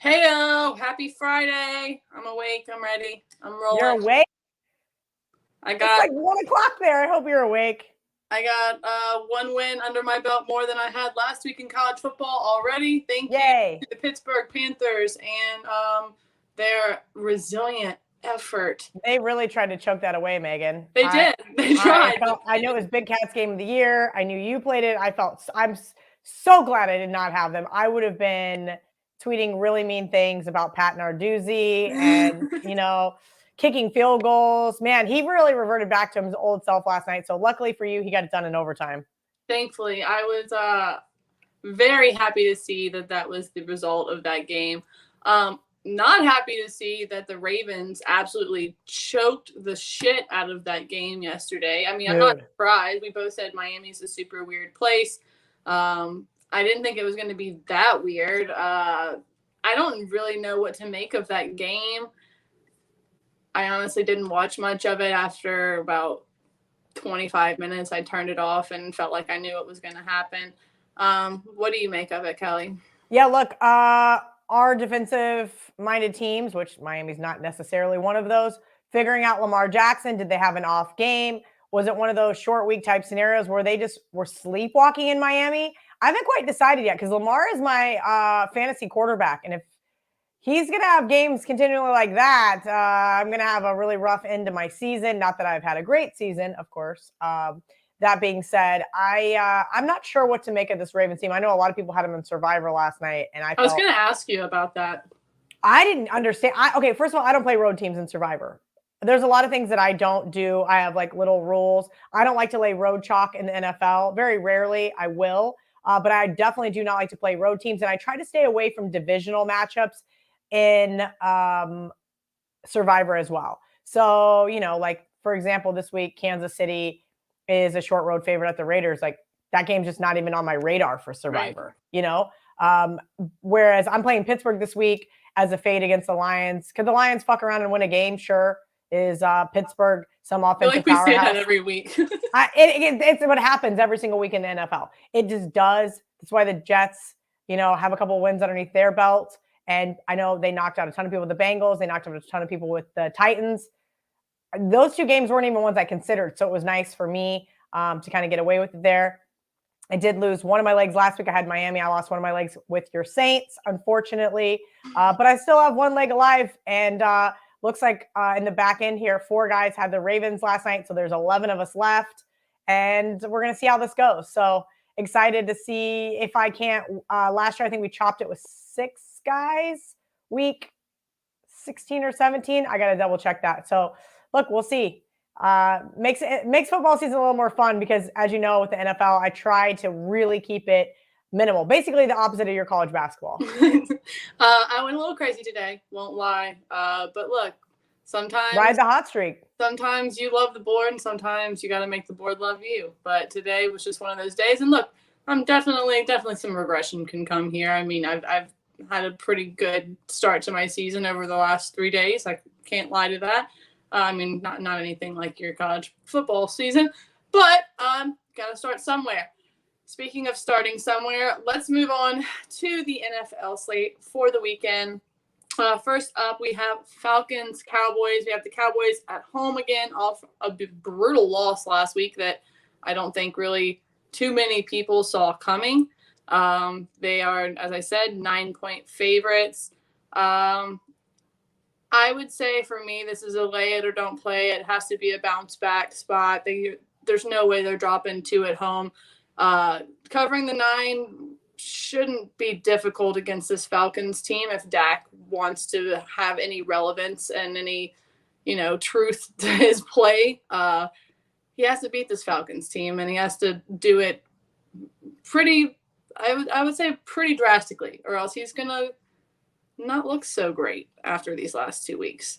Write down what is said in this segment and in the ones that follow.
Heyo, happy Friday. I'm awake. I'm ready. I'm rolling. You're awake? It's like 1 o'clock there. I hope you're awake. I got one win under my belt more than I had last week in college football already. Thank you to the Pittsburgh Panthers and their resilient effort. They really tried to choke that away, Megan. They did. They tried. I know it was Big Cat's game of the year. I knew you played it. I'm so glad I did not have them. I would have been tweeting really mean things about Pat Narduzzi and, kicking field goals. Man, he really reverted back to his old self last night. So luckily for you, he got it done in overtime. Thankfully, I was very happy to see that was the result of that game. Not happy to see that the Ravens absolutely choked the shit out of that game yesterday. I mean, I'm not surprised. We both said Miami's a super weird place. I didn't think it was going to be that weird. I don't really know what to make of that game. I honestly didn't watch much of it. After about 25 minutes, I turned it off and felt like I knew what was going to happen. What do you make of it, Kelly? Yeah, look, our defensive-minded teams, which Miami's not necessarily one of those, figuring out Lamar Jackson. Did they have an off game? Was it one of those short week type scenarios where they just were sleepwalking in Miami? I haven't quite decided yet because Lamar is my fantasy quarterback. And if he's going to have games continually like that, I'm going to have a really rough end to my season. Not that I've had a great season, of course. That being said, I'm not sure what to make of this Ravens team. I know a lot of people had them in Survivor last night. And I was going to ask you about that. I didn't understand. Okay, first of all, I don't play road teams in Survivor. There's a lot of things that I don't do. I have like little rules. I don't like to lay road chalk in the NFL. Very rarely I will. But I definitely do not like to play road teams. And I try to stay away from divisional matchups in Survivor as well. So, like, for example, this week, Kansas City is a short road favorite at the Raiders. Like, that game's just not even on my radar for Survivor, whereas I'm playing Pittsburgh this week as a fade against the Lions. Could the Lions fuck around and win a game? Sure. Is Pittsburgh some offensive powerhouse? I feel like we say that every week. It's what happens every single week in the NFL. It just does. That's why the Jets, have a couple of wins underneath their belt. And I know they knocked out a ton of people with the Bengals. They knocked out a ton of people with the Titans. Those two games weren't even ones I considered. So it was nice for me to kind of get away with it there. I did lose one of my legs last week. I had Miami. I lost one of my legs with your Saints, unfortunately. But I still have one leg alive. And looks like in the back end here, 4 guys had the Ravens last night. So there's 11 of us left. And we're going to see how this goes. So excited to see if I can't. Last year, I think we chopped it with 6 guys, week 16 or 17. I got to double check that. So look, we'll see. Makes football season a little more fun because, as you know, with the NFL, I try to really keep it minimal. Basically, the opposite of your college basketball. I went a little crazy today. Won't lie. But look, sometimes ride the hot streak. Sometimes you love the board, and sometimes you got to make the board love you. But today was just one of those days. And look, I'm definitely some regression can come here. I mean, I've had a pretty good start to my season over the last 3 days. I can't lie to that. I mean, not anything like your college football season, but got to start somewhere. Speaking of starting somewhere, let's move on to the NFL slate for the weekend. First up, we have Falcons Cowboys. We have the Cowboys at home again off a brutal loss last week that I don't think really too many people saw coming. They are, as I said, 9-point favorites. I would say for me, this is a lay it or don't play. It has to be a bounce back spot. There's no way they're dropping 2 at home. Covering the 9 shouldn't be difficult against this Falcons team if Dak wants to have any relevance and any, truth to his play. He has to beat this Falcons team, and he has to do it pretty, I would say pretty drastically, or else he's going to not look so great after these last 2 weeks.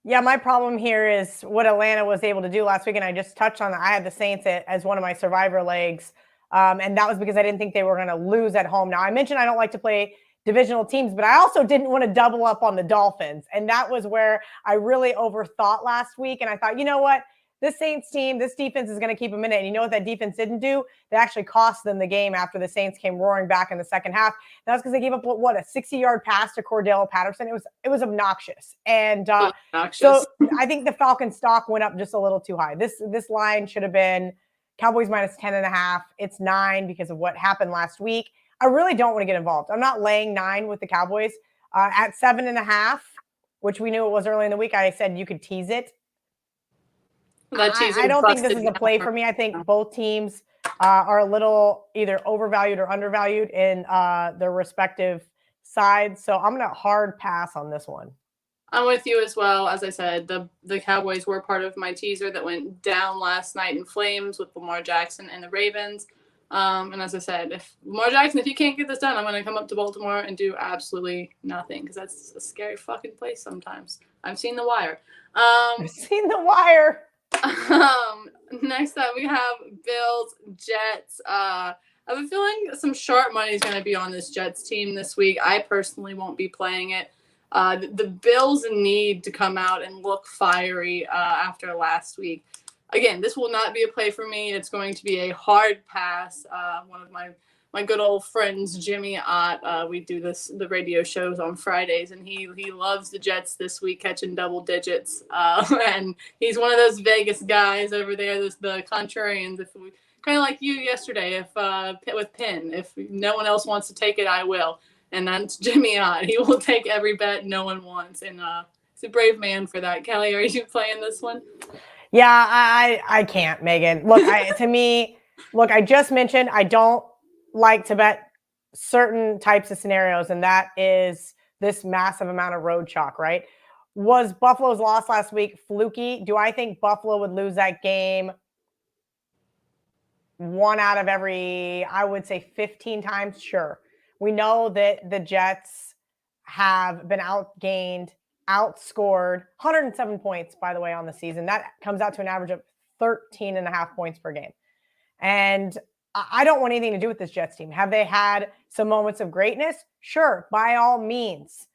Yeah, my problem here is what Atlanta was able to do last week, and I just touched on that. I had the Saints as one of my Survivor legs, and that was because I didn't think they were going to lose at home. Now, I mentioned I don't like to play divisional teams, but I also didn't want to double up on the Dolphins, and that was where I really overthought last week, and I thought, you know what? this Saints team, this defense is going to keep them in it. And you know what that defense didn't do? They actually cost them the game after the Saints came roaring back in the second half. And that's because they gave up, what, a 60-yard pass to Cordell Patterson. It was obnoxious. And so I think the Falcons stock went up just a little too high. This line should have been Cowboys minus 10.5. It's 9 because of what happened last week. I really don't want to get involved. I'm not laying 9 with the Cowboys. At 7.5, which we knew it was early in the week, I said you could tease it. I don't think this is a play for me. I think both teams are a little either overvalued or undervalued in their respective sides. So I'm going to hard pass on this one. I'm with you as well. As I said, the Cowboys were part of my teaser that went down last night in flames with Lamar Jackson and the Ravens. And as I said, if Lamar Jackson, if you can't get this done, I'm going to come up to Baltimore and do absolutely nothing because that's a scary fucking place sometimes. I've seen The Wire. I've seen The Wire. Next up, we have Bills, Jets. I have a feeling some sharp money is going to be on this Jets team this week. I personally won't be playing it. The Bills need to come out and look fiery after last week. Again, this will not be a play for me. It's going to be a hard pass. One of my good old friends, Jimmy Ott, we do the radio shows on Fridays, and he loves the Jets this week, catching double digits. And he's one of those Vegas guys over there, the contrarians. Kind of like you yesterday, with Penn. If no one else wants to take it, I will. And that's Jimmy Ott. He will take every bet no one wants. And he's a brave man for that. Kelly, are you playing this one? Yeah, I can't, Megan. Look, I just mentioned I don't like to bet certain types of scenarios, and that is this massive amount of road chalk, right? Was Buffalo's loss last week fluky? Do I think Buffalo would lose that game 1 out of every, I would say 15 times? Sure. We know that the Jets have been outscored 107 points, by the way, on the season. That comes out to an average of 13.5 points per game. And I don't want anything to do with this Jets team. Have they had some moments of greatness? Sure, by all means.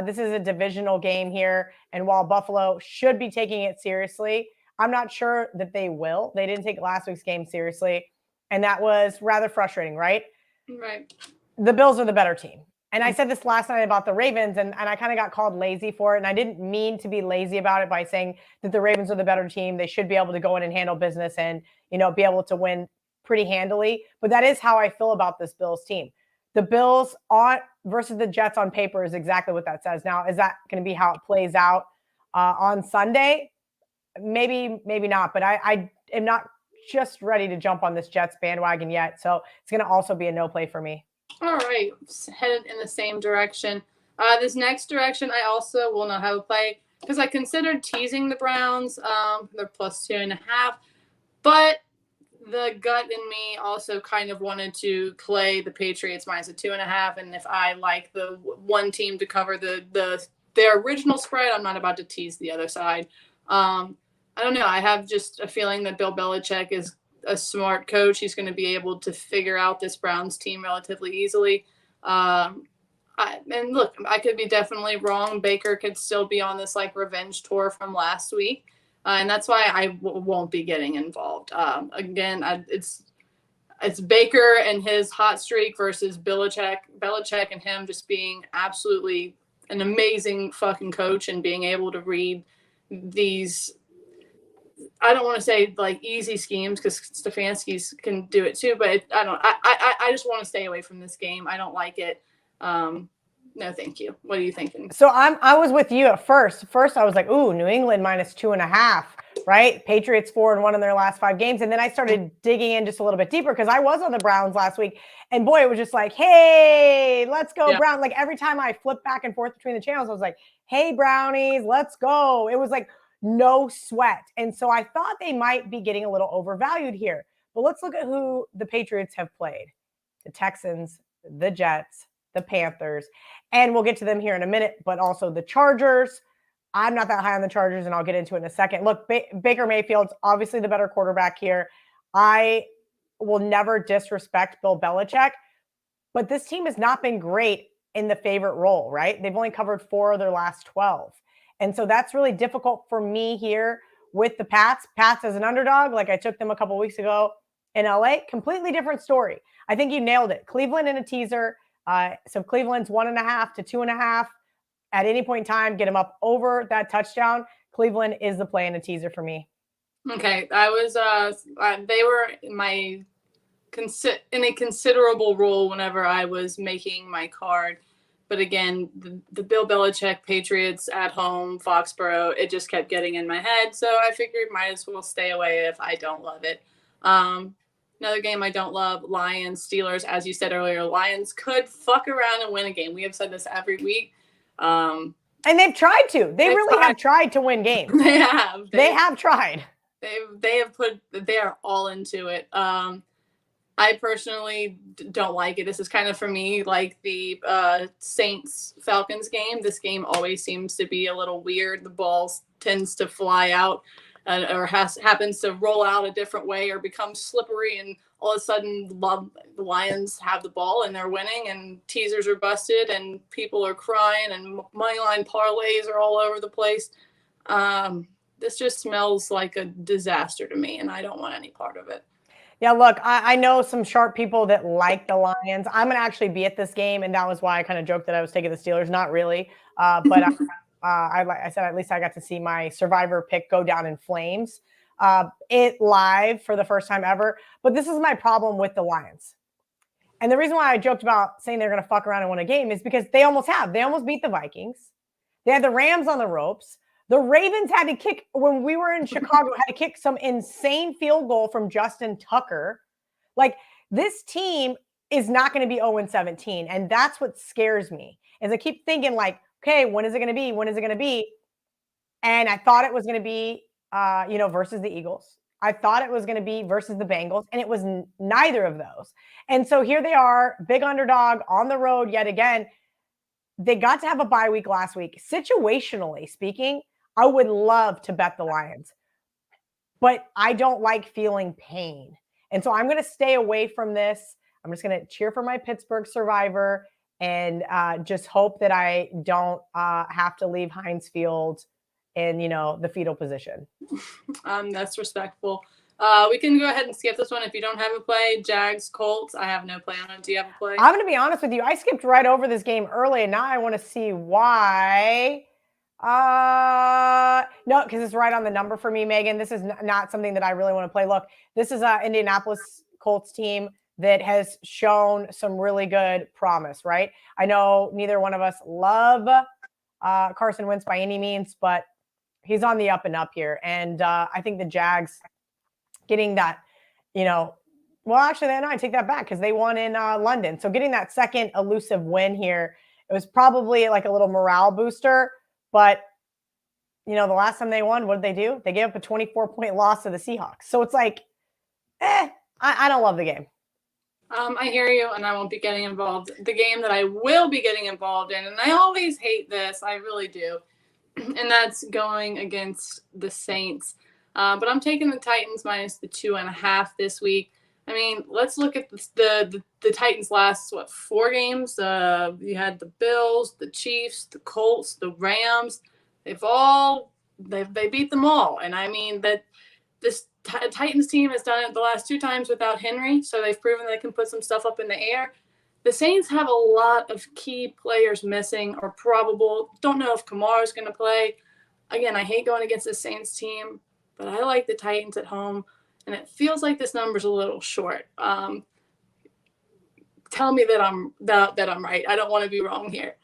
This is a divisional game here. And while Buffalo should be taking it seriously, I'm not sure that they will. They didn't take last week's game seriously. And that was rather frustrating, right? Right. The Bills are the better team. And I said this last night about the Ravens, and I kind of got called lazy for it. And I didn't mean to be lazy about it by saying that the Ravens are the better team. They should be able to go in and handle business and, be able to win pretty handily. But that is how I feel about this Bills team. The Bills versus the Jets on paper is exactly what that says. Now, is that going to be how it plays out on Sunday? Maybe not. But I am not just ready to jump on this Jets bandwagon yet. So it's going to also be a no play for me. All right, headed in the same direction. This next direction, I also will not have a play because I considered teasing the Browns. They're plus 2.5, but the gut in me also kind of wanted to play the Patriots minus a 2.5. And if I like the one team to cover their original spread, I'm not about to tease the other side. I don't know. I have just a feeling that Bill Belichick is a smart coach. He's going to be able to figure out this Browns team relatively easily. And look, I could be definitely wrong. Baker could still be on this revenge tour from last week. And that's why I won't be getting involved. Again, it's Baker and his hot streak versus Belichick and him just being absolutely an amazing fucking coach and being able to read these, I don't want to say easy schemes because Stefanski's can do it too, but I just want to stay away from this game. I don't like it. No, thank you. What are you thinking? So I was with you at first. First, I was like, ooh, New England minus 2.5, right? Patriots 4-1 in their last 5 games. And then I started digging in just a little bit deeper because I was on the Browns last week. And boy, it was just like, hey, let's go, Brown. Like every time I flipped back and forth between the channels, I was like, hey, Brownies, let's go. It was like no sweat. And so I thought they might be getting a little overvalued here. But let's look at who the Patriots have played. The Texans, the Jets, the Panthers, and we'll get to them here in a minute, but also the Chargers. I'm not that high on the Chargers, and I'll get into it in a second. Look, Baker Mayfield's obviously the better quarterback here. I will never disrespect Bill Belichick, but this team has not been great in the favorite role, right? They've only covered 4 of their last 12. And so that's really difficult for me here with the Pats. Pats as an underdog, like I took them a couple weeks ago in LA, completely different story. I think you nailed it. Cleveland in a teaser. So Cleveland's 1.5 to 2.5 at any point in time, get them up over that touchdown. Cleveland is the play in a teaser for me. Okay. I was, they were in a considerable role whenever I was making my card. But again, the Bill Belichick Patriots at home, Foxborough, it just kept getting in my head. So I figured might as well stay away if I don't love it. Another game I don't love, Lions, Steelers. As you said earlier, Lions could fuck around and win a game. We have said this every week. And they've tried to. They really have tried to win games. They have. They have tried. They are all into it. I personally don't like it. This is kind of for me like the Saints Falcons game. This game always seems to be a little weird. The ball tends to fly out or happens to roll out a different way or become slippery, and all of a sudden the Lions have the ball and they're winning, and teasers are busted and people are crying and moneyline parlays are all over the place. This just smells like a disaster to me, and I don't want any part of it. Yeah, look, I know some sharp people that like the Lions. I'm going to actually be at this game, and that was why I kind of joked that I was taking the Steelers. Not really. But I said at least I got to see my survivor pick go down in flames. It live for the first time ever. But this is my problem with the Lions. And the reason why I joked about saying they're going to fuck around and win a game is because they almost have. They almost beat the Vikings. They had the Rams on the ropes. The Ravens had to kick, when we were in Chicago, had to kick some insane field goal from Justin Tucker. Like, this team is not going to be 0-17. And that's what scares me. Is I keep thinking, like, okay, when is it going to be? When is it going to be? And I thought it was going to be, versus the Eagles. I thought it was going to be versus the Bengals. And it was neither of those. And so here they are, big underdog on the road yet again. They got to have a bye week last week. Situationally speaking, I would love to bet the Lions, but I don't like feeling pain. And so I'm going to stay away from this. I'm just going to cheer for my Pittsburgh survivor and just hope that I don't have to leave Heinz Field in, the fetal position. That's respectful. We can go ahead and skip this one if you don't have a play. Jags, Colts. I have no play on it. Do you have a play? I'm going to be honest with you. I skipped right over this game early, and now I want to see why. No, because it's right on the number for me, Megan. This is not something that I really want to play. Look, this is an Indianapolis Colts team that has shown some really good promise, right? I know neither one of us love Carson Wentz by any means, but he's on the up and up here. And I think the Jags getting that, well, actually, then I take that back because they won in London. So getting that second elusive win here, it was probably like a little morale booster. But, the last time they won, what did they do? They gave up a 24-point loss to the Seahawks. So it's like, I don't love the game. I hear you, and I won't be getting involved. The game that I will be getting involved in, and I always hate this, I really do, and that's going against the Saints. But I'm taking the Titans minus the 2.5 this week. I mean, let's look at the Titans' last, 4 games? You had the Bills, the Chiefs, the Colts, the Rams. They beat them all. And I mean that this Titans team has done it the last 2 times without Henry, so they've proven they can put some stuff up in the air. The Saints have a lot of key players missing or probable. Don't know if Kamara's going to play. Again, I hate going against the Saints team, but I like the Titans at home. And it feels like this number's a little short. Tell me that I'm right. I don't want to be wrong here.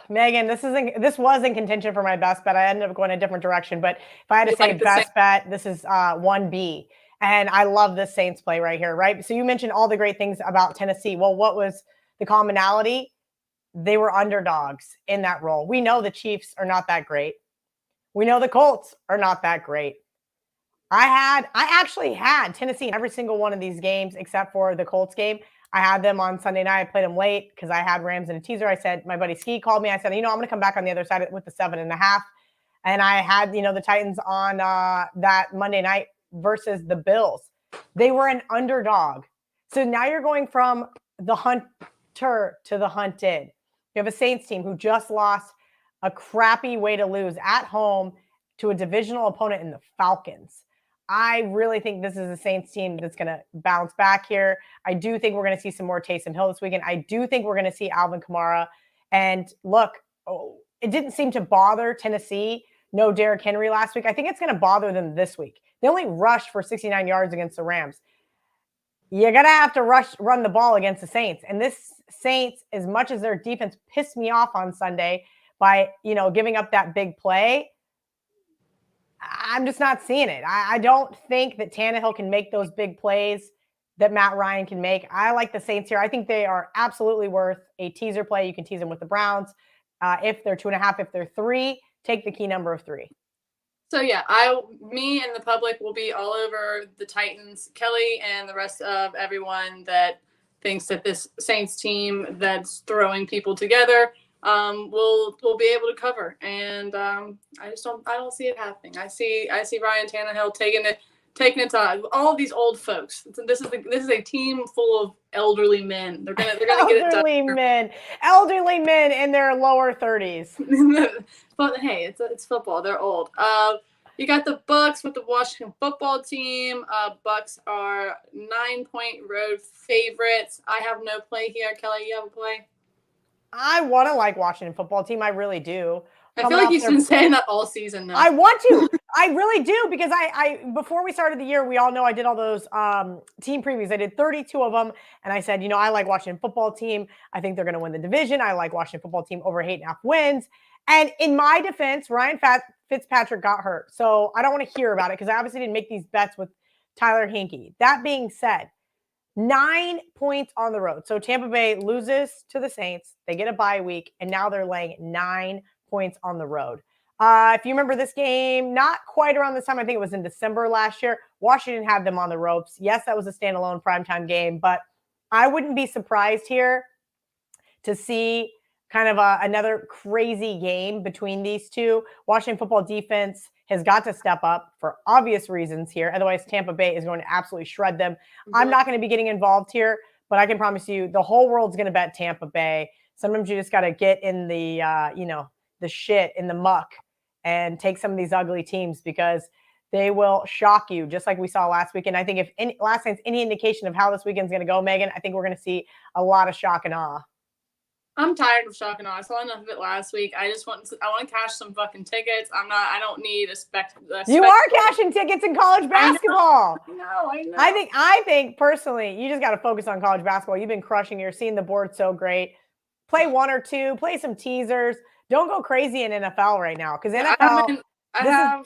Megan, this was in contention for my best bet. I ended up going a different direction. But if I had to say best bet, this is 1B. And I love this Saints play right here, right? So you mentioned all the great things about Tennessee. Well, what was the commonality? They were underdogs in that role. We know the Chiefs are not that great. We know the Colts are not that great. I actually had Tennessee in every single one of these games except for the Colts game. I had them on Sunday night. I played them late because I had Rams in a teaser. I said, my buddy Ski called me. I said, I'm going to come back on the other side with the 7.5. And I had, the Titans on that Monday night versus the Bills. They were an underdog. So now you're going from the hunter to the hunted. You have a Saints team who just lost a crappy way to lose at home to a divisional opponent in the Falcons. I really think this is a Saints team that's going to bounce back here. I do think we're going to see some more Taysom Hill this weekend. I do think we're going to see Alvin Kamara. And look, it didn't seem to bother Tennessee. No Derrick Henry last week. I think it's going to bother them this week. They only rushed for 69 yards against the Rams. You're going to have to run the ball against the Saints. And this Saints, as much as their defense pissed me off on Sunday by, giving up that big play, I'm just not seeing it. I don't think that Tannehill can make those big plays that Matt Ryan can make. I like the Saints here. I think they are absolutely worth a teaser play. You can tease them with the Browns. If they're 2.5, if they're 3, take the key number of 3. So yeah, me and the public will be all over the Titans. Kelly and the rest of everyone that thinks that this Saints team that's throwing people together will be able to cover. And I don't see it happening. I see Ryan Tannehill taking it to all of these old folks. This is a team full of elderly men. They're gonna get it done. Elderly men in their lower 30s. But hey, it's football. They're old. You got the Bucks with the Washington football team. Bucks are 9-point road favorites. I have no play here. Kelly, you have a play? I want to like Washington football team. I really do. I feel like you've been saying that all season now. I want to. I really do, because I before we started the year, we all know I did all those team previews. I did 32 of them, and I said, I like Washington football team. I think they're going to win the division. I like Washington football team over 8.5 wins. And in my defense, Ryan Fitzpatrick got hurt, so I don't want to hear about it because I obviously didn't make these bets with Tyler Hinkie. That being said, 9 points on the road. So Tampa Bay loses to the Saints. They get a bye week, and now they're laying 9 points on the road. If you remember this game, not quite around this time, I think it was in December last year, Washington had them on the ropes. Yes, that was a standalone primetime game, but I wouldn't be surprised here to see kind of another crazy game between these two. Washington football defense has got to step up for obvious reasons here. Otherwise, Tampa Bay is going to absolutely shred them. Mm-hmm. I'm not going to be getting involved here, but I can promise you the whole world's going to bet Tampa Bay. Sometimes you just got to get in the, the shit, in the muck, and take some of these ugly teams because they will shock you, just like we saw last weekend. I think if last night's any indication of how this weekend's going to go, Megan, I think we're going to see a lot of shock and awe. I'm tired of shock and awe. I saw enough of it last week. I want to cash some fucking tickets. I don't need a spectacle. You are cashing tickets in college basketball. I know. I think personally, you just got to focus on college basketball. You've been crushing. You're seeing the board so great. Play 1 or 2. Play some teasers. Don't go crazy in NFL right now because NFL. I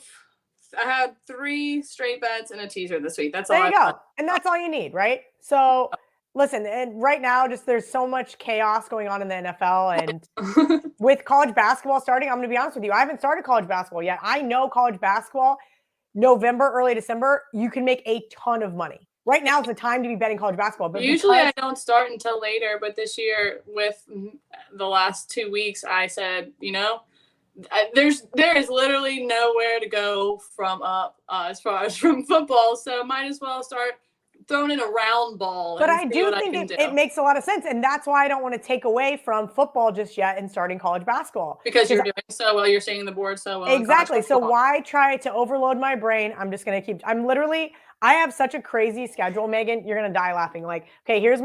had 3 straight bets and a teaser this week. That's all. There you go, and that's all you need, right? So. Listen, and right now, there's so much chaos going on in the NFL, and with college basketball starting, I'm going to be honest with you, I haven't started college basketball yet. I know college basketball, November, early December, you can make a ton of money. Right now is the time to be betting college basketball. But usually I don't start until later, but this year with the last 2 weeks, I said, there is literally nowhere to go from up as far as from football, so might as well start throwing in a round ball. But I do think it makes a lot of sense. And that's why I don't want to take away from football just yet and starting college basketball. Because you're doing so well. You're seeing the board so well. Exactly. So why try to overload my brain? I'm just going to I have such a crazy schedule, Megan. You're going to die laughing. Like, okay, here's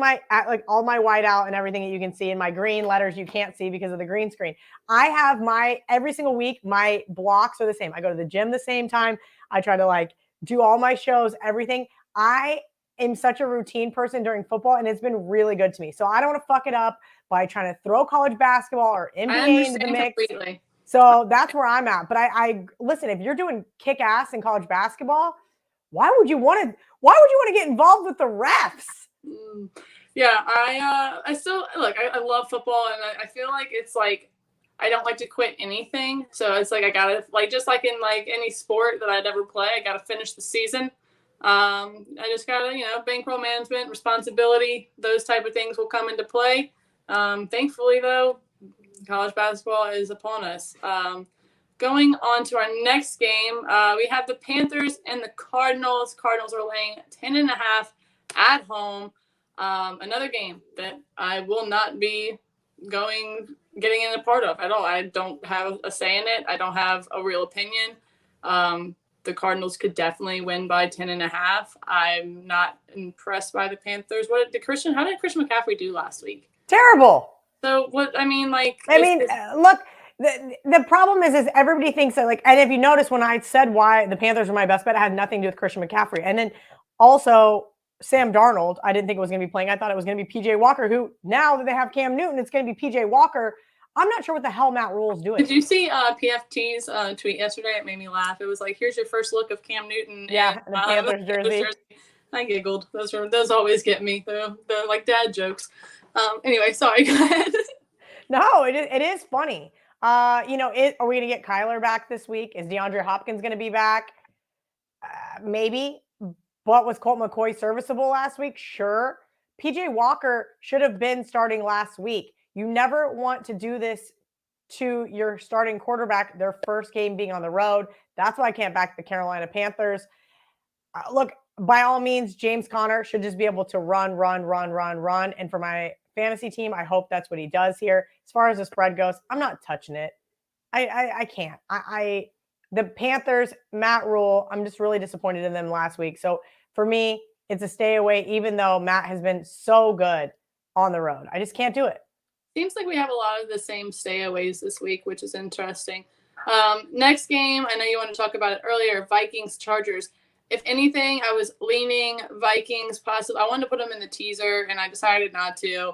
all my whiteout and everything that you can see, and my green letters you can't see because of the green screen. I have every single week, my blocks are the same. I go to the gym the same time. I try to do all my shows, everything. I am such a routine person during football, and it's been really good to me. So I don't want to fuck it up by trying to throw college basketball or NBA into the mix. Completely. So that's where I'm at. But I listen, if you're doing kick ass in college basketball, why would you want to get involved with the refs? Yeah, I still I love football, and I feel like it's I don't like to quit anything. So it's I gotta just like in any sport that I'd ever play, I gotta finish the season. I just gotta, bankroll management, responsibility, those type of things will come into play. Thankfully, though, college basketball is upon us. Going on to our next game, we have the Panthers and the Cardinals. Cardinals are laying 10.5 at home. Another game that I will not be getting in a part of at all. I don't have a say in it. I don't have a real opinion. The Cardinals could definitely win by 10.5. I'm not impressed by the Panthers. How did Christian McCaffrey do last week? Terrible. So look, the problem is everybody thinks that, like, and if you notice when I said why the Panthers were my best bet, it had nothing to do with Christian McCaffrey. And then also Sam Darnold, I didn't think it was going to be playing. I thought it was going to be PJ Walker, who now that they have Cam Newton, it's going to be PJ Walker. I'm not sure what the hell Matt Rule's doing. Did you see PFT's tweet yesterday? It made me laugh. It was like, here's your first look of Cam Newton. Yeah, in the Panthers jersey. I giggled. Those always get me. The like dad jokes. Anyway, sorry. Go ahead. No, it is funny. Are we going to get Kyler back this week? Is DeAndre Hopkins going to be back? Maybe. But was Colt McCoy serviceable last week? Sure. PJ Walker should have been starting last week. You never want to do this to your starting quarterback, their first game being on the road. That's why I can't back the Carolina Panthers. Look, by all means, James Conner should just be able to run. And for my fantasy team, I hope that's what he does here. As far as the spread goes, I'm not touching it. I can't. The Panthers, Matt Rule, I'm just really disappointed in them last week. So for me, it's a stay away, even though Matt has been so good on the road. I just can't do it. Seems like we have a lot of the same stayaways this week, which is interesting. Next game, I know you want to talk about it earlier, Vikings Chargers. If anything, I was leaning Vikings possibly. I wanted to put them in the teaser, and I decided not to.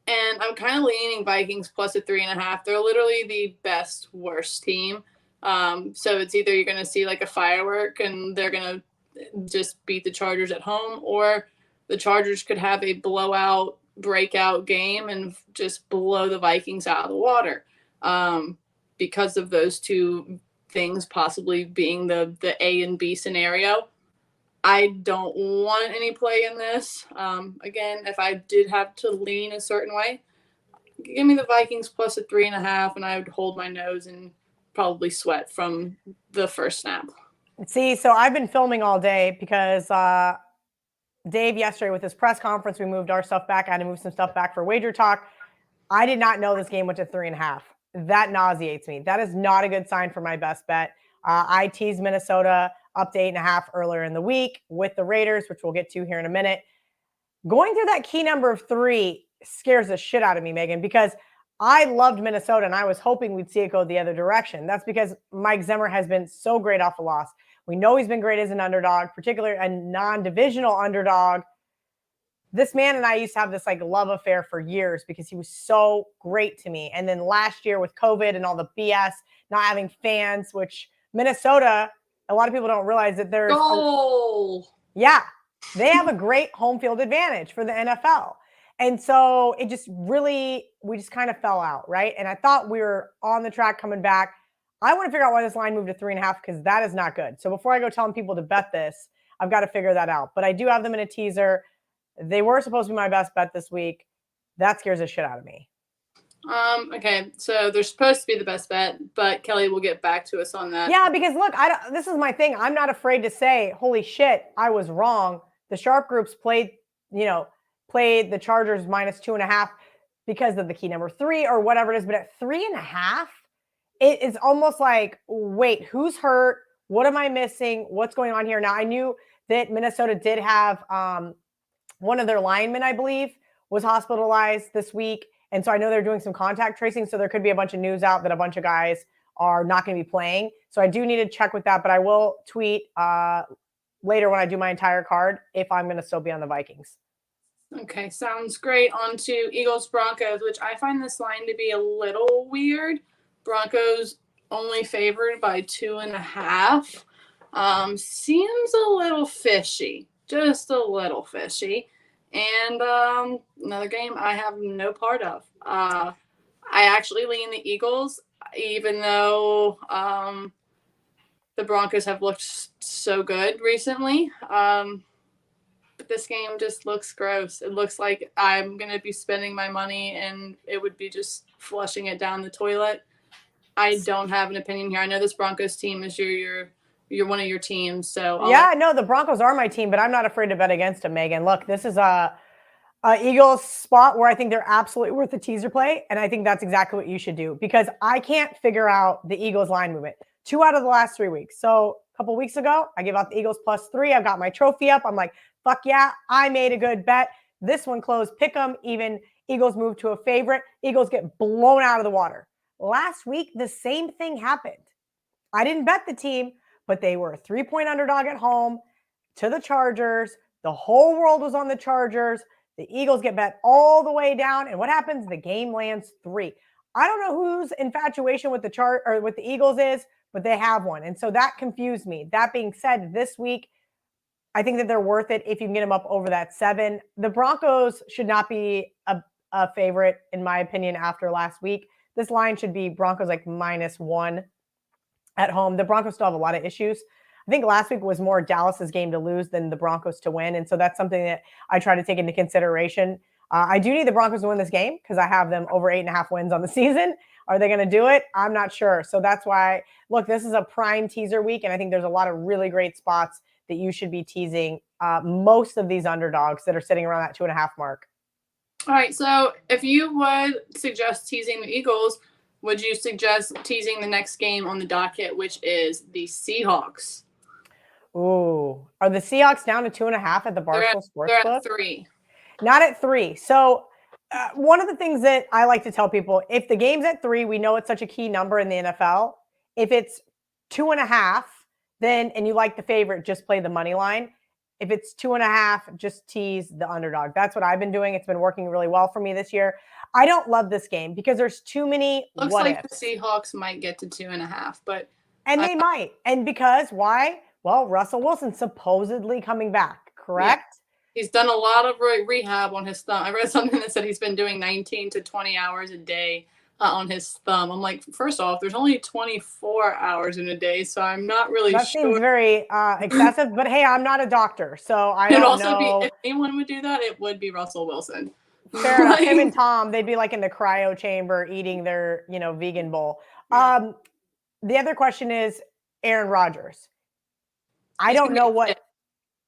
And I'm kind of leaning Vikings plus a 3.5. They're literally the best, worst team. So it's either you're going to see like a firework and they're going to just beat the Chargers at home, or the Chargers could have a blowout, breakout game and just blow the Vikings out of the water. Because of those two things possibly being the A and B scenario. I don't want any play in this. Again, if I did have to lean a certain way, give me the Vikings plus a 3.5, and I would hold my nose and probably sweat from the first snap. See, so I've been filming all day because Dave yesterday with his press conference, we moved our stuff back. I had to move some stuff back for Wager Talk. I did not know this game went to 3.5. That nauseates me. That is not a good sign for my best bet. I teased Minnesota up to 8.5 earlier in the week with the Raiders, which we'll get to here in a minute. Going through that key number of 3 scares the shit out of me, Megan, because I loved Minnesota and I was hoping we'd see it go the other direction. That's because Mike Zimmer has been so great off a loss. We know he's been great as an underdog, particularly a non-divisional underdog. This man and I used to have this like love affair for years because he was so great to me. And then last year with COVID and all the BS, not having fans, which Minnesota, a lot of people don't realize that there's they have a great home field advantage for the NFL. And so we just kind of fell out, right? And I thought we were on the track coming back. I want to figure out why this line moved to 3.5 because that is not good. So before I go telling people to bet this, I've got to figure that out. But I do have them in a teaser. They were supposed to be my best bet this week. That scares the shit out of me. Okay, so they're supposed to be the best bet, but Kelly will get back to us on that. Yeah, because look, this is my thing. I'm not afraid to say, holy shit, I was wrong. The sharp groups played the Chargers minus 2.5 because of the key number 3 or whatever it is. But at 3.5, it is almost like, wait, who's hurt? What am I missing? What's going on here? Now, I knew that Minnesota did have one of their linemen, I believe, was hospitalized this week. And so I know they're doing some contact tracing. So there could be a bunch of news out that a bunch of guys are not going to be playing. So I do need to check with that. But I will tweet later when I do my entire card if I'm going to still be on the Vikings. Okay, sounds great. On to Eagles-Broncos, which I find this line to be a little weird. Broncos only favored by 2.5. Seems a little fishy. Just a little fishy. And another game I have no part of. I actually lean the Eagles, even though the Broncos have looked so good recently. But this game just looks gross. It looks like I'm going to be spending my money and it would be just flushing it down the toilet. I don't have an opinion here. I know this Broncos team is you're one of your teams. So the Broncos are my team, but I'm not afraid to bet against them, Megan. Look, this is a Eagles spot where I think they're absolutely worth a teaser play. And I think that's exactly what you should do because I can't figure out the Eagles line movement. 2 out of the last 3 weeks. So a couple weeks ago, I gave out the Eagles +3. I've got my trophy up. I'm like, fuck yeah, I made a good bet. This one closed pick 'em. Even Eagles moved to a favorite. Eagles get blown out of the water. Last week, the same thing happened. I didn't bet the team, but they were a 3-point underdog at home to the Chargers. The whole world was on the Chargers. The Eagles get bet all the way down. And what happens? The game lands 3. I don't know whose infatuation with with the Eagles is, but they have one. And so that confused me. That being said, this week, I think that they're worth it if you can get them up over that 7. The Broncos should not be a favorite, in my opinion, after last week. This line should be Broncos like -1 at home. The Broncos still have a lot of issues. I think last week was more Dallas's game to lose than the Broncos to win. And so that's something that I try to take into consideration. I do need the Broncos to win this game because I have them over 8.5 wins on the season. Are they going to do it? I'm not sure. So that's why, look, this is a prime teaser week. And I think there's a lot of really great spots that you should be teasing most of these underdogs that are sitting around that 2.5 mark. All right. So if you would suggest teasing the Eagles, would you suggest teasing the next game on the docket, which is the Seahawks? Ooh. Are the Seahawks down to 2.5 at the Barstool Sportsbook? They're at 3. Not at 3. So one of the things that I like to tell people, if the game's at 3, we know it's such a key number in the NFL. If it's 2.5, then, and you like the favorite, just play the money line. If it's 2.5, just tease the underdog. That's what I've been doing. It's been working really well for me this year. I don't love this game because there's too many Looks what like ifs. The Seahawks might get to 2.5, but they might. And because why? Well, Russell Wilson supposedly coming back, correct? Yeah. He's done a lot of rehab on his thumb. I read something that said he's been doing 19 to 20 hours a day on his thumb. I'm like, first off, there's only 24 hours in a day, so I'm not really that sure. That seems very excessive, but hey, I'm not a doctor, so I don't know. If anyone would do that, it would be Russell Wilson. Fair enough. Him and Tom, they'd be like in the cryo chamber eating their, vegan bowl. Yeah. The other question is Aaron Rodgers. I don't know what.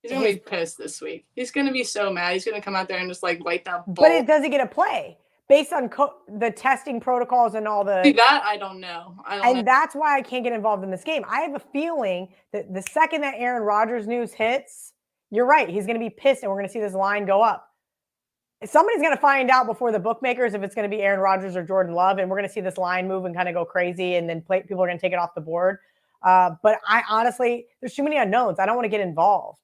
He's going to be pissed this week. He's going to be so mad. He's going to come out there and just like light that ball. But does he get a play based on the testing protocols and all the. See, that I don't know. That's why I can't get involved in this game. I have a feeling that the second that Aaron Rodgers news hits, you're right. He's going to be pissed and we're going to see this line go up. Somebody's going to find out before the bookmakers if it's going to be Aaron Rodgers or Jordan Love, and we're going to see this line move and kind of go crazy, and then people are going to take it off the board. But I honestly, there's too many unknowns. I don't want to get involved.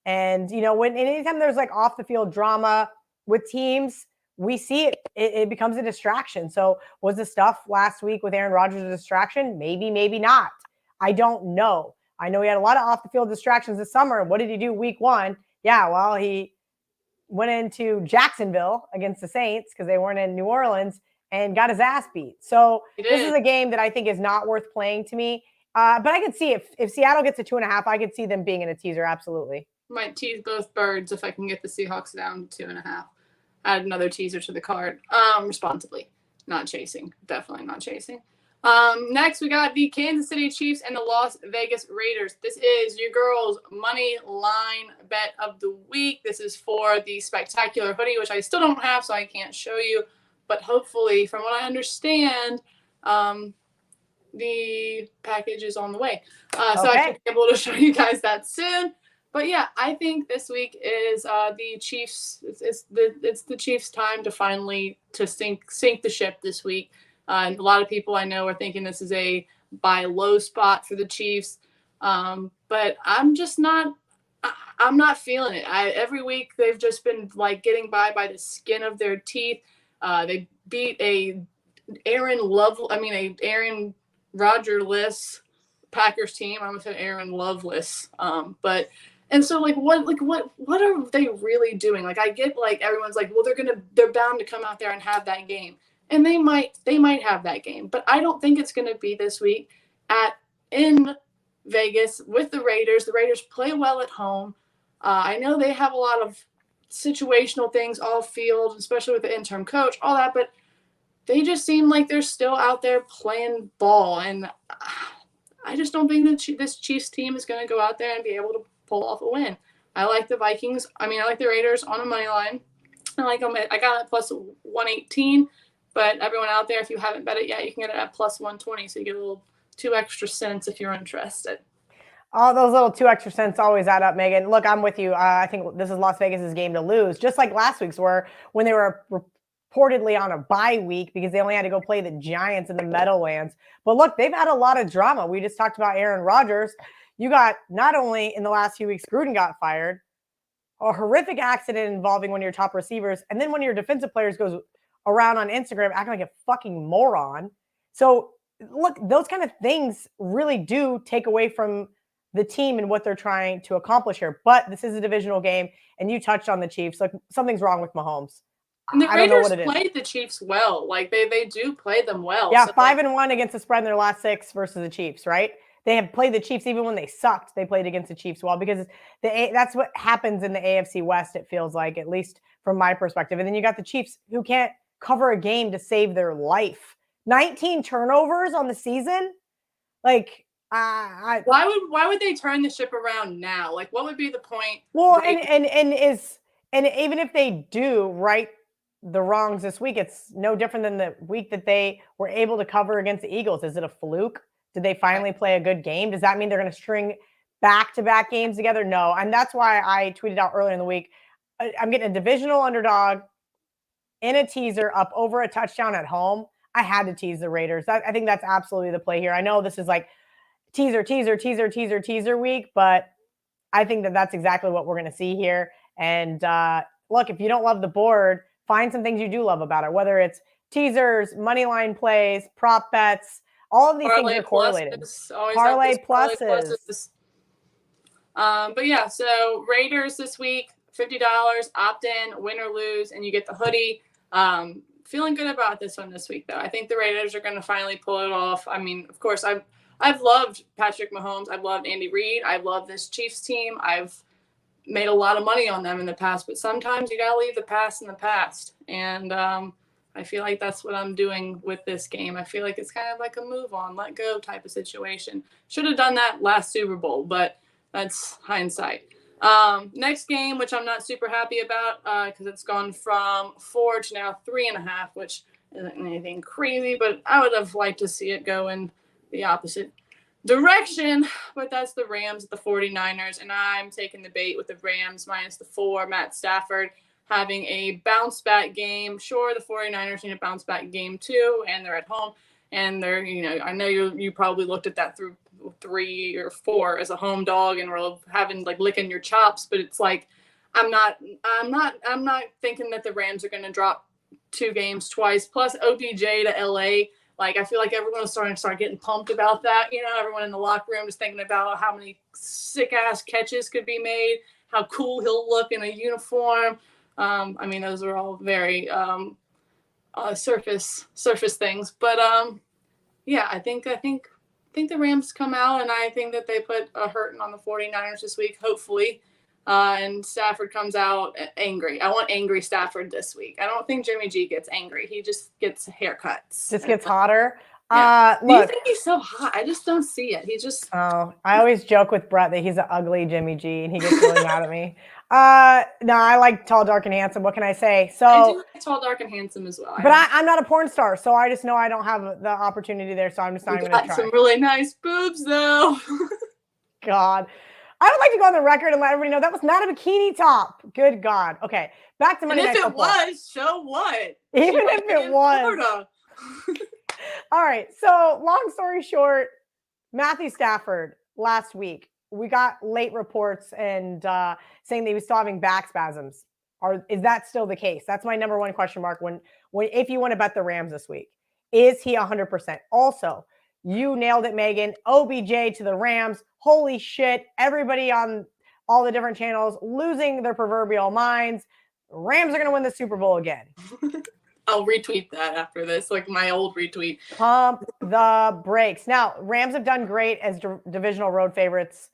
And, anytime there's like off the field drama with teams, we see it becomes a distraction. So was the stuff last week with Aaron Rodgers a distraction? Maybe, maybe not. I don't know. I know he had a lot of off the field distractions this summer. What did he do week 1? Yeah, well, he went into Jacksonville against the Saints because they weren't in New Orleans and got his ass beat. So this is a game that I think is not worth playing to me. But I could see if Seattle gets a 2.5, I could see them being in a teaser. Absolutely. Might tease both birds if I can get the Seahawks down to 2.5. Add another teaser to the card. Responsibly. Not chasing. Definitely not chasing. Next, we got the Kansas City Chiefs and the Las Vegas Raiders. This is your girls' money line bet of the week. This is for the spectacular hoodie, which I still don't have, so I can't show you. But hopefully, from what I understand, the package is on the way. So I should be able to show you guys that soon. But yeah, I think this week is the Chiefs. It's the Chiefs' time to finally sink the ship this week. And a lot of people I know are thinking this is a buy low spot for the Chiefs. But I'm just not. I'm not feeling it. Every week they've just been like getting by the skin of their teeth. They beat Aaron Rodgers-less Packers team. I'm gonna say Aaron Loveless. And so what are they really doing? Like I get like everyone's like, well, they're bound to come out there and have that game. And they might have that game, but I don't think it's gonna be this week in Vegas with the Raiders. The Raiders play well at home. I know they have a lot of situational things off field, especially with the interim coach, all that, but they just seem like they're still out there playing ball. And I just don't think that this Chiefs team is going to go out there and be able to pull off a win. I like the Vikings. I like the Raiders on a money line. I like them. I got it plus 118, but everyone out there, if you haven't bet it yet, you can get it at plus 120. So you get a little 2 extra cents if you're interested. All those little 2 extra cents always add up, Megan. Look, I'm with you. I think this is Las Vegas's game to lose, just like last week's were when they were reportedly on a bye week because they only had to go play the Giants in the Meadowlands. But look, they've had a lot of drama. We just talked about Aaron Rodgers. You got not only in the last few weeks, Gruden got fired, a horrific accident involving one of your top receivers, and then one of your defensive players goes around on Instagram acting like a fucking moron. So look, those kind of things really do take away from the team and what they're trying to accomplish here. But this is a divisional game, and you touched on the Chiefs. Like, something's wrong with Mahomes. And the Raiders played the Chiefs well. Like, they do play them well. Yeah, so 5-1 against the spread in their last 6 versus the Chiefs, right? They have played the Chiefs even when they sucked. They played against the Chiefs well because that's what happens in the AFC West, it feels like, at least from my perspective. And then you got the Chiefs who can't cover a game to save their life. 19 turnovers on the season? Like, why would they turn the ship around now? Like, what would be the point? Well, and even if they do right the wrongs this week, it's no different than the week that they were able to cover against the Eagles. Is it a fluke? Did they finally play a good game? Does that mean they're going to string back-to-back games together? No. And that's why I tweeted out earlier in the week, I'm getting a divisional underdog in a teaser up over a touchdown at home. I had to tease the Raiders. I think that's absolutely the play here. I know this is like teaser week, but I think that that's exactly what we're going to see here. And look, if you don't love the board, find some things you do love about it, whether it's teasers, money line plays, prop bets. All of these things are correlated. Parlay pluses. But yeah, so Raiders this week, $50, opt in, win or lose, and you get the hoodie. Feeling good about this one this week, though. I think the Raiders are going to finally pull it off. I mean, of course, I've loved Patrick Mahomes. I've loved Andy Reid. I love this Chiefs team. I've made a lot of money on them in the past, but sometimes you got to leave the past in the past. And I feel like that's what I'm doing with this game. I feel like it's kind of like a move on, let go type of situation. Should have done that last Super Bowl, but that's hindsight. Next game, which I'm not super happy about because it's gone from 4 to now 3.5, which isn't anything crazy, but I would have liked to see it go in the opposite direction. But that's the Rams at the 49ers, and I'm taking the bait with the Rams minus the 4. Matt Stafford having a bounce back game. Sure, the 49ers need a bounce back game too, and they're at home. And they're, I know you probably looked at that through 3 or 4 as a home dog and we're having like licking your chops, but it's like I'm not thinking that the Rams are going to drop 2 games twice plus OBJ to LA. Like, I feel like everyone's starting to start getting pumped about that. Everyone in the locker room is thinking about how many sick ass catches could be made, how cool he'll look in a uniform. I mean, those are all very surface things, but yeah, I think the Rams come out, and I think that they put a hurting on the 49ers this week, hopefully. And Stafford comes out angry. I want angry Stafford this week. I don't think Jimmy G gets angry. He just gets haircuts. Just gets hotter. Yeah. Do you think he's so hot? I just don't see it. He just. Oh, I always joke with Brett that he's an ugly Jimmy G, and he gets really mad at me. No, I like tall, dark, and handsome. What can I say? So I do like tall, dark, and handsome as well. But I'm not a porn star, so I just know I don't have the opportunity there, so I'm just not even going to try. Some really nice boobs, though. God. I would like to go on the record and let everybody know that was not a bikini top. Good God. Okay, back to Monday Night Football. If it was, so what? Even if it was. All right, so long story short, Matthew Stafford last week, we got late reports and saying that he was still having back spasms. Is that still the case? That's my number one question mark when if you want to bet the Rams this week. Is he 100%? Also, you nailed it, Megan. OBJ to the Rams. Holy shit. Everybody on all the different channels losing their proverbial minds. Rams are going to win the Super Bowl again. I'll retweet that after this, like my old retweet. Pump the brakes. Now, Rams have done great as divisional road favorites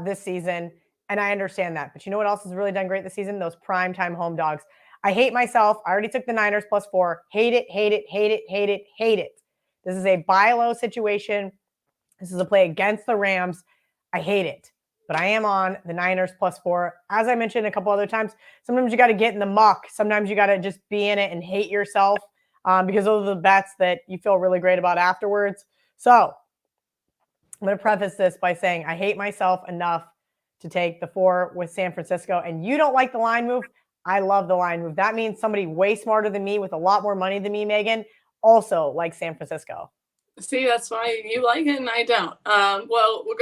this season, and I understand that. But you know what else has really done great this season? Those primetime home dogs. I hate myself. I already took the Niners +4. Hate it, hate it, hate it, hate it, hate it. This is a buy low situation. This is a play against the Rams. I hate it. But I am on the Niners +4. As I mentioned a couple other times, sometimes you got to get in the muck. Sometimes you got to just be in it and hate yourself because those are the bets that you feel really great about afterwards. So I'm going to preface this by saying I hate myself enough to take the 4 with San Francisco, and you don't like the line move. I love the line move. That means somebody way smarter than me with a lot more money than me, Megan, also likes San Francisco. See, that's why you like it and I don't. Well, we're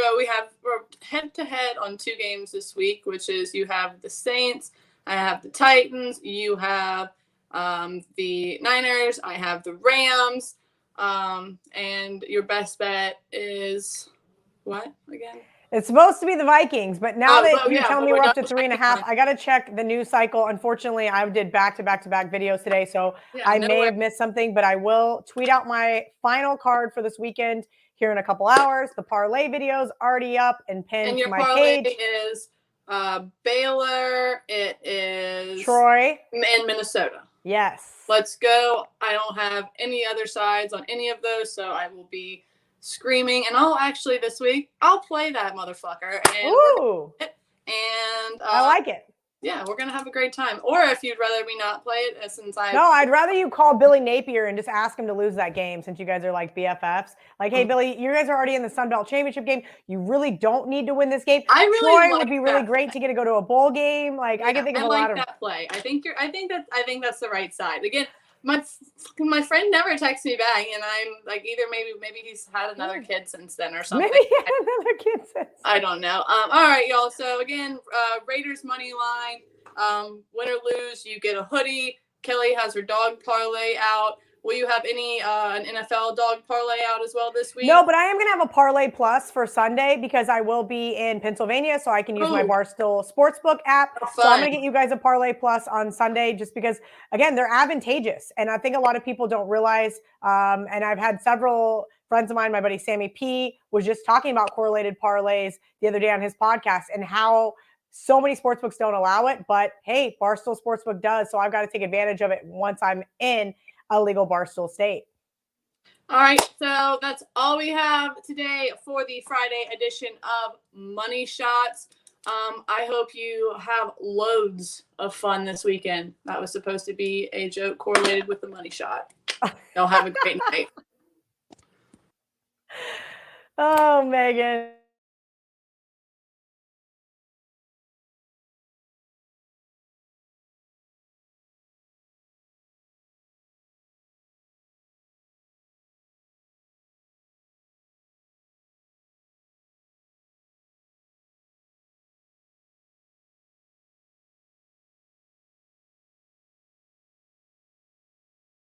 head to head on 2 games this week, which is you have the Saints, I have the Titans, you have the Niners, I have the Rams, and your best bet is what again? It's supposed to be the Vikings, but now that you're telling me we're up to 3.5, I got to check the news cycle. Unfortunately, I did back-to-back videos today, so I may have missed something, but I will tweet out my final card for this weekend here in a couple hours. The parlay video's already up and pinned to my page. And your parlay is Baylor, it is Troy, and Minnesota. Yes. Let's go. I don't have any other sides on any of those, so I will be screaming, and I'll actually this week I'll play that motherfucker, and I like it. Yeah, we're gonna have a great time. Or if you'd rather me not play it, I'd rather you call Billy Napier and just ask him to lose that game, since you guys are like BFFs. Like, hey, Billy, you guys are already in the Sun Belt Championship game. You really don't need to win this game. Troy would be really great to get to go to a bowl game. Like, I can think of a lot of that play. I think that's the right side. Again, my friend never texts me back, and I'm like, either maybe he's had another kid since then or something. Maybe he had another kid since. I don't know. All right, y'all. So again, Raiders money line. Win or lose, you get a hoodie. Kelly has her dog parlay out. Will you have any an NFL dog parlay out as well this week? No, but I am going to have a parlay plus for Sunday because I will be in Pennsylvania, so I can use my Barstool Sportsbook app. So I'm going to get you guys a parlay plus on Sunday just because, again, they're advantageous. And I think a lot of people don't realize, and I've had several friends of mine, my buddy Sammy P was just talking about correlated parlays the other day on his podcast and how so many sportsbooks don't allow it. But, hey, Barstool Sportsbook does, so I've got to take advantage of it once I'm in a legal Barstool state. All right, so that's all we have today for the Friday edition of Money Shots. I hope you have loads of fun this weekend. That was supposed to be a joke correlated with the money shot. Y'all have a great night. Oh, Megan.